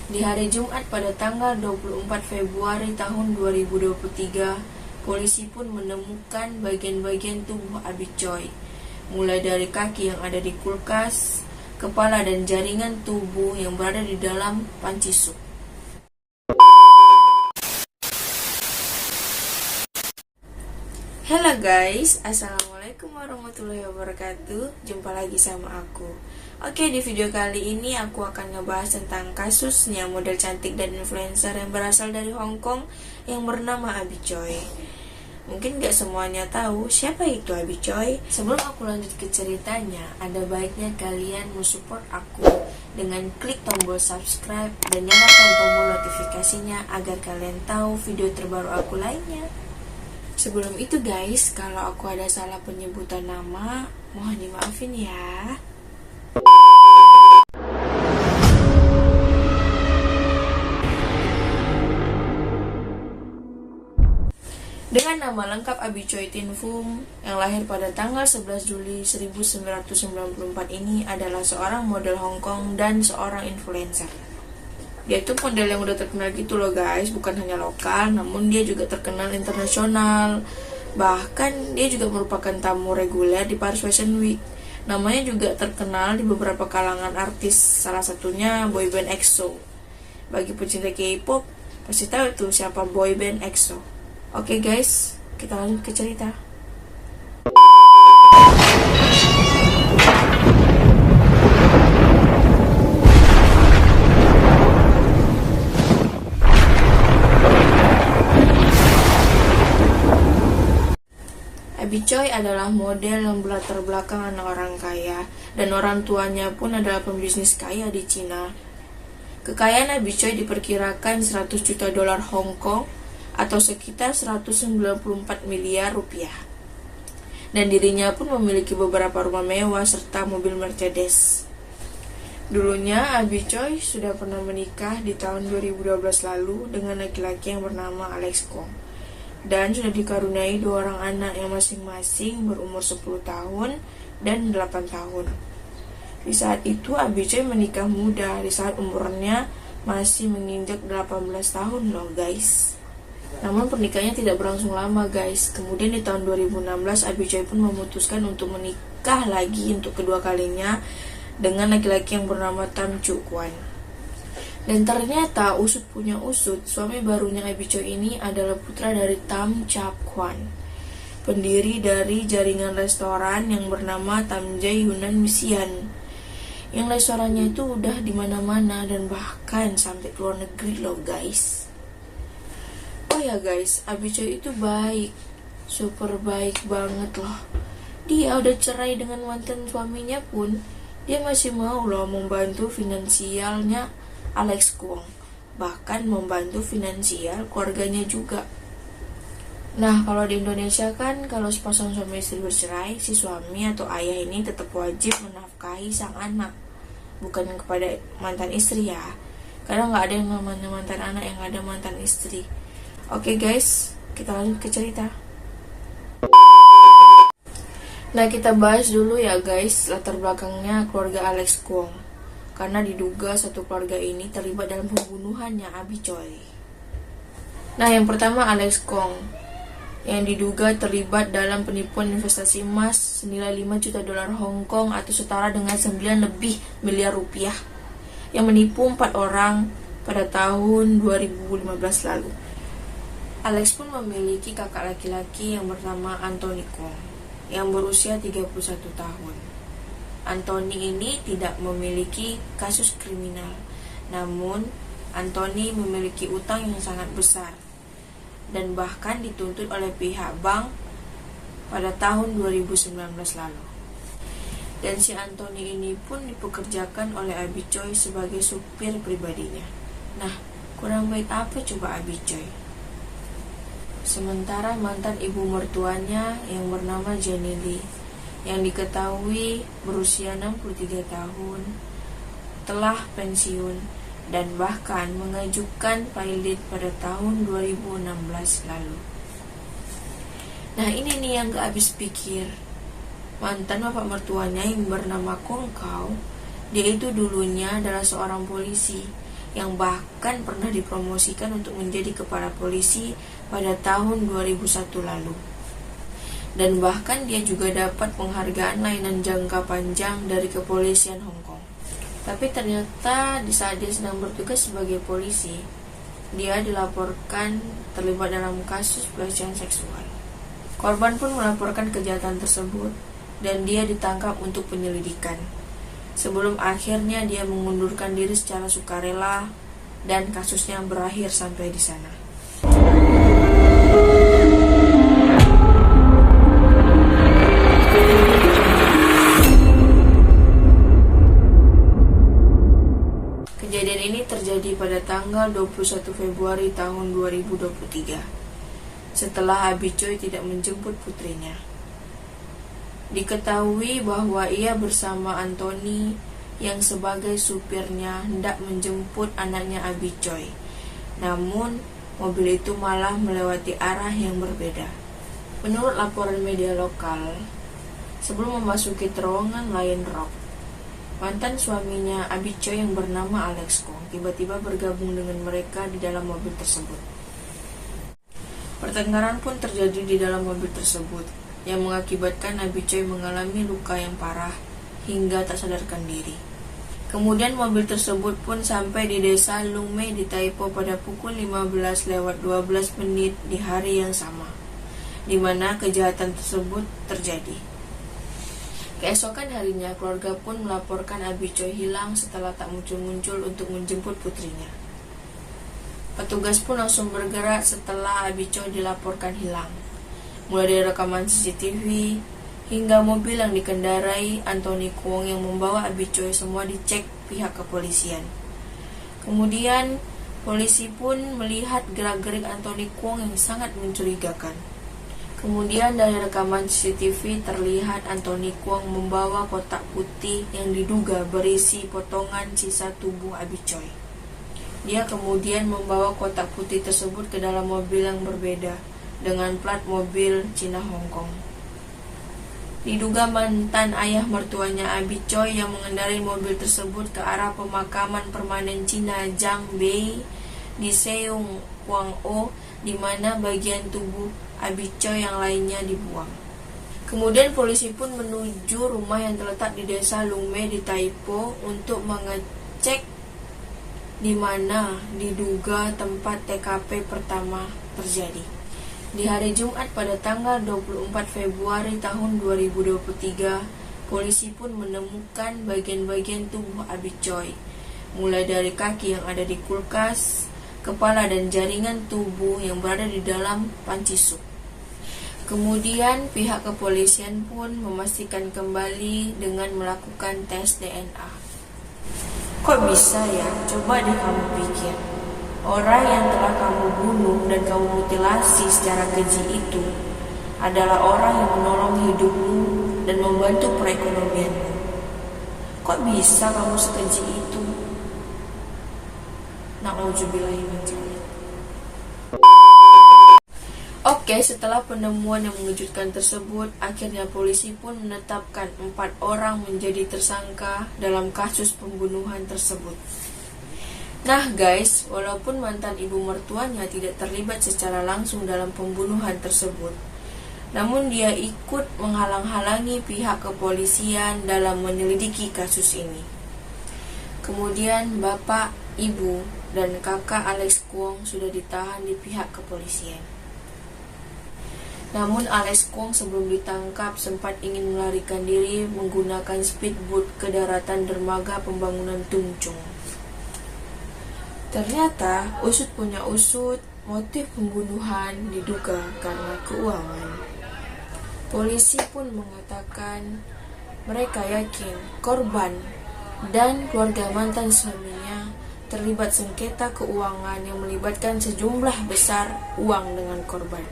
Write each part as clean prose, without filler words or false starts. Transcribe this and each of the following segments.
Di hari Jumat pada tanggal 24 Februari tahun 2023, polisi pun menemukan bagian-bagian tubuh Abi Choi, mulai dari kaki yang ada di kulkas, kepala dan jaringan tubuh yang berada di dalam panci sup. Halo guys, assalamualaikum warahmatullahi wabarakatuh. Jumpa lagi sama aku. Oke, di video kali ini aku akan ngebahas tentang kasusnya model cantik dan influencer yang berasal dari Hong Kong yang bernama Abi Choi. Mungkin gak semuanya tahu siapa itu Abi Choi. Sebelum aku lanjut ke ceritanya, ada baiknya kalian mensupport aku dengan klik tombol subscribe dan nyalakan tombol notifikasinya agar kalian tahu video terbaru aku lainnya. Sebelum itu guys, kalau aku ada salah penyebutan nama, mohon dimaafin ya. Dengan nama lengkap Abi Choi Tin Fung, yang lahir pada tanggal 11 Juli 1994 ini adalah seorang model Hong Kong dan seorang influencer. Dia itu model yang udah terkenal gitu loh guys, bukan hanya lokal, namun dia juga terkenal internasional. Bahkan dia juga merupakan tamu reguler di Paris Fashion Week. Namanya juga terkenal di beberapa kalangan artis, salah satunya boyband EXO. Bagi pecinta K-pop, pasti tahu tuh siapa boyband EXO. Oke guys, kita lanjut ke cerita. Abi Choi adalah model yang berlatar belakang anak orang kaya, dan orang tuanya pun adalah pembisnis kaya di Cina. Kekayaan Abi Choi diperkirakan 100 juta dolar Hong Kong atau sekitar 194 miliar rupiah. Dan dirinya pun memiliki beberapa rumah mewah serta mobil Mercedes. Dulunya Abi Choi sudah pernah menikah di tahun 2012 lalu dengan laki-laki yang bernama Alex Kwong, dan sudah dikaruniai 2 orang anak yang masing-masing berumur 10 tahun dan 8 tahun. Di saat itu Abi Choi menikah muda, di saat umurnya masih menginjak 18 tahun loh guys. Namun pernikahannya tidak berlangsung lama guys. Kemudian di tahun 2016 Abi Choi pun memutuskan untuk menikah lagi untuk kedua kalinya dengan laki-laki yang bernama Tam Chu Kwan. Dan ternyata usut punya usut, suami barunya Abi Choi ini adalah putra dari Tam Chap Kwan, pendiri dari jaringan restoran yang bernama Tam Jai Yunnan Mission. Yang restorannya itu udah di mana-mana dan bahkan sampai ke luar negeri loh guys. Oh ya guys, Abi Choi itu baik, super baik banget loh. Dia udah cerai dengan mantan suaminya pun, dia masih mau loh membantu finansialnya Alex Kwong, bahkan membantu finansial keluarganya juga. Nah, kalau di Indonesia kan, kalau sepasang suami istri bercerai, si suami atau ayah ini tetap wajib menafkahi sang anak, bukan kepada mantan istri ya. Karena nggak ada yang namanya mantan anak, yang ada mantan istri. Oke guys, kita lanjut ke cerita. Nah, kita bahas dulu ya guys latar belakangnya keluarga Alex Kwong, karena diduga satu keluarga ini terlibat dalam pembunuhannya Abi Choi. Nah, yang pertama Alex Kwong, yang diduga terlibat dalam penipuan investasi emas senilai 5 juta dolar Hong Kong atau setara dengan 9 lebih miliar rupiah, yang menipu 4 orang pada tahun 2015 lalu. Alex pun memiliki kakak laki-laki yang bernama Anthony Kwong, yang berusia 31 tahun. Anthony ini tidak memiliki kasus kriminal, namun Anthony memiliki utang yang sangat besar dan bahkan dituntut oleh pihak bank pada tahun 2019 lalu. Dan si Anthony ini pun dipekerjakan oleh Abi Choi sebagai supir pribadinya. Nah, kurang baik apa coba Abi Choi? Sementara mantan ibu mertuanya yang bernama Jenny Lee, yang diketahui berusia 63 tahun, telah pensiun dan bahkan mengajukan pilot pada tahun 2016 lalu. Nah, ini nih yang gak habis pikir. Mantan bapak mertuanya yang bernama Kong Kau, dia itu dulunya adalah seorang polisi yang bahkan pernah dipromosikan untuk menjadi kepala polisi pada tahun 2001 lalu. Dan bahkan dia juga dapat penghargaan layanan jangka panjang dari kepolisian Hong Kong. Tapi ternyata di saat dia sedang bertugas sebagai polisi, dia dilaporkan terlibat dalam kasus pelecehan seksual. Korban pun melaporkan kejahatan tersebut dan dia ditangkap untuk penyelidikan. Sebelum akhirnya dia mengundurkan diri secara sukarela dan kasusnya berakhir sampai di sana. Kejadian ini terjadi pada tanggal 21 Februari tahun 2023, setelah Abi Choi tidak menjemput putrinya. Diketahui bahwa ia bersama Anthony yang sebagai supirnya hendak menjemput anaknya Abi Choi. Namun, mobil itu malah melewati arah yang berbeda. Menurut laporan media lokal, sebelum memasuki terowongan Lion Rock, mantan suaminya Abi Choi yang bernama Alex Kwong tiba-tiba bergabung dengan mereka di dalam mobil tersebut. Pertengkaran pun terjadi di dalam mobil tersebut, yang mengakibatkan Abi Choi mengalami luka yang parah hingga tak sadarkan diri. Kemudian mobil tersebut pun sampai di desa Lung Mei di Taipo pada pukul 15:12 di hari yang sama, di mana kejahatan tersebut terjadi. Keesokan harinya, keluarga pun melaporkan Abi Choi hilang setelah tak muncul-muncul untuk menjemput putrinya. Petugas pun langsung bergerak setelah Abi Choi dilaporkan hilang. Mulai dari rekaman CCTV hingga mobil yang dikendarai Anthony Kwong yang membawa Abi Choi semua dicek pihak kepolisian. Kemudian polisi pun melihat gerak-gerik Anthony Kwong yang sangat mencurigakan. Kemudian dari rekaman CCTV terlihat Anthony Kwong membawa kotak putih yang diduga berisi potongan sisa tubuh Abi Choi. Dia kemudian membawa kotak putih tersebut ke dalam mobil yang berbeda dengan plat mobil Cina Hong Kong. Diduga mantan ayah mertuanya Abi Choi yang mengendarai mobil tersebut ke arah pemakaman permanen Cina Zhang Bei di Seung Kwang O, di mana bagian tubuh Abi Choi yang lainnya dibuang. Kemudian polisi pun menuju rumah yang terletak di desa Lung Mei di Taipo untuk mengecek di mana diduga tempat TKP pertama terjadi. Di hari Jumat pada tanggal 24 Februari tahun 2023, polisi pun menemukan bagian-bagian tubuh Abi Choi, mulai dari kaki yang ada di kulkas, kepala dan jaringan tubuh yang berada di dalam panci sup. Kemudian pihak kepolisian pun memastikan kembali dengan melakukan tes DNA. Kok bisa ya? Coba deh kamu pikir. Orang yang telah kamu bunuh dan kamu mutilasi secara keji itu adalah orang yang menolong hidupmu dan membantu perekonomianmu. Kok bisa kamu sekeji itu? Na'udzubillahi min dzalik. Oke, setelah penemuan yang mengejutkan tersebut, akhirnya polisi pun menetapkan 4 orang menjadi tersangka dalam kasus pembunuhan tersebut. Nah guys, walaupun mantan ibu mertuanya tidak terlibat secara langsung dalam pembunuhan tersebut, namun dia ikut menghalang-halangi pihak kepolisian dalam menyelidiki kasus ini. Kemudian bapak, ibu, dan kakak Alex Kwong sudah ditahan di pihak kepolisian. Namun Alex Kwong sebelum ditangkap sempat ingin melarikan diri menggunakan speedboat ke daratan dermaga pembangunan Tung Chung. Ternyata usut punya usut, motif pembunuhan diduga karena keuangan. Polisi pun mengatakan mereka yakin korban dan keluarga mantan suaminya terlibat sengketa keuangan yang melibatkan sejumlah besar uang dengan korban.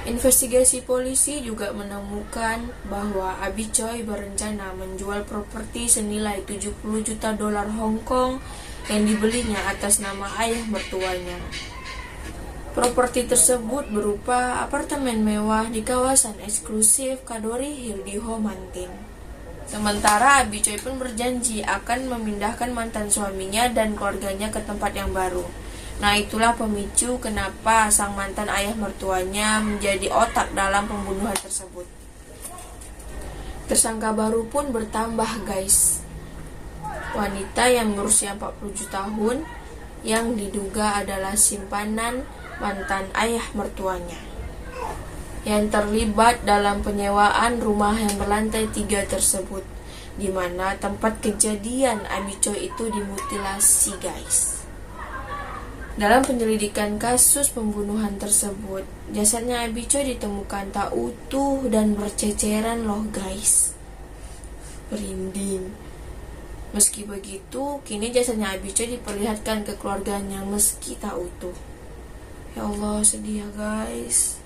Investigasi polisi juga menemukan bahwa Abi Choi berencana menjual properti senilai 70 juta dolar Hong Kong yang dibelinya atas nama ayah mertuanya. Properti tersebut berupa apartemen mewah di kawasan eksklusif Kadori Hill di Ho Man Tin. Sementara Abi Choi pun berjanji akan memindahkan mantan suaminya dan keluarganya ke tempat yang baru. Nah, itulah pemicu kenapa sang mantan ayah mertuanya menjadi otak dalam pembunuhan tersebut. Tersangka baru pun bertambah, guys. Wanita yang berusia 47 tahun yang diduga adalah simpanan mantan ayah mertuanya, yang terlibat dalam penyewaan rumah yang berlantai 3 tersebut, di mana tempat kejadian Abi Choi itu dimutilasi, guys. Dalam penyelidikan kasus pembunuhan tersebut, jasadnya Abi Choi ditemukan tak utuh dan berceceran loh, guys. Merinding. Meski begitu, kini jasadnya Abi Choi diperlihatkan ke keluarganya meski tak utuh. Ya Allah, sedih ya, guys.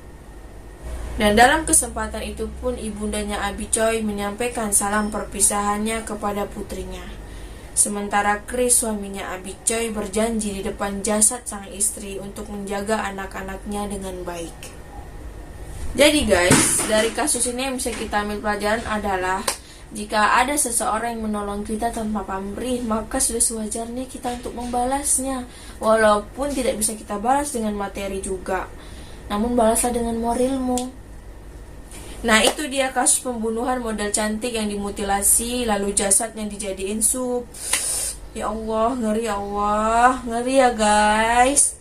Dan dalam kesempatan itu pun ibundanya Abi Choi menyampaikan salam perpisahannya kepada putrinya. Sementara Chris, suaminya Abi Choi, berjanji di depan jasad sang istri untuk menjaga anak-anaknya dengan baik. Jadi guys, dari kasus ini yang bisa kita ambil pelajaran adalah jika ada seseorang yang menolong kita tanpa pamrih, maka sudah sewajarnya kita untuk membalasnya. Walaupun tidak bisa kita balas dengan materi juga, namun balaslah dengan moralmu. Nah, itu dia kasus pembunuhan model cantik yang dimutilasi, lalu jasad yang dijadiin sup. Ya Allah, ngeri ya Allah, ngeri ya guys.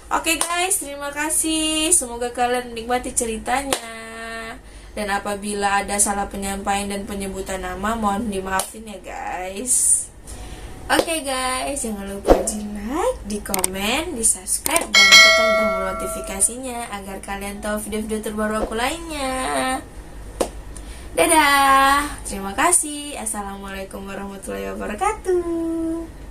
Oke guys, terima kasih. Semoga kalian menikmati ceritanya. Dan apabila ada salah penyampaian dan penyebutan nama, mohon dimaafin ya guys. Oke guys, jangan lupa di like, di komen, di subscribe, dan tekan tombol notifikasinya agar kalian tahu video-video terbaru aku lainnya. Dadah, terima kasih. Assalamualaikum warahmatullahi wabarakatuh.